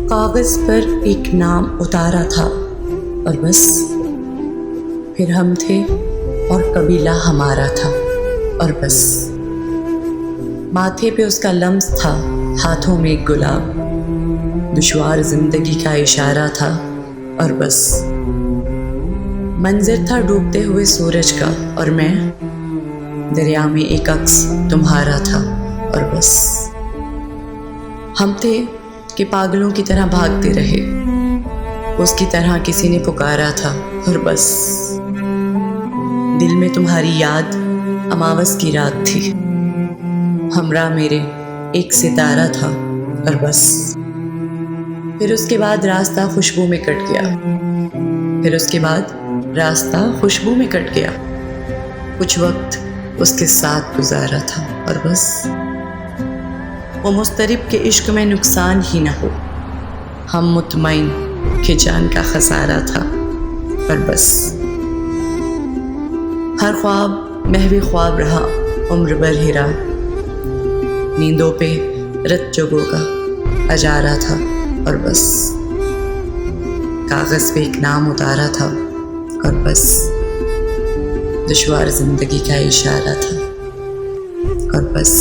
کاغذ پر ایک نام اتارا تھا اور بس، پھر ہم تھے اور قبیلہ ہمارا تھا اور بس، ماتھے پہ اس کا لمس تھا، ہاتھوں میں ایک گلاب، دشوار زندگی کا اشارہ تھا اور بس، منظر تھا ڈوبتے ہوئے سورج کا اور میں دریا میں ایک عکس تمہارا تھا اور بس، ہم تھے کہ پاگلوں کی طرح بھاگتے رہے، اس کی طرح کسی نے پکارا تھا اور بس، دل میں تمہاری یاد اماوس کی رات تھی، ہمراہ میرے ایک ستارہ تھا اور بس، پھر اس کے بعد راستہ خوشبو میں کٹ گیا، پھر اس کے بعد راستہ خوشبو میں کٹ گیا، کچھ وقت اس کے ساتھ گزارا تھا اور بس، وہ مضطرب کے عشق میں نقصان ہی نہ ہو، ہم مطمئن کہ جان کا خسارہ تھا اور بس، ہر خواب محو خواب رہا عمر بھر ہرا، نیندوں پہ رت جگوں کا اجارہ تھا اور بس، کاغذ پہ ایک نام اتارا تھا اور بس، دشوار زندگی کا اشارہ تھا اور بس۔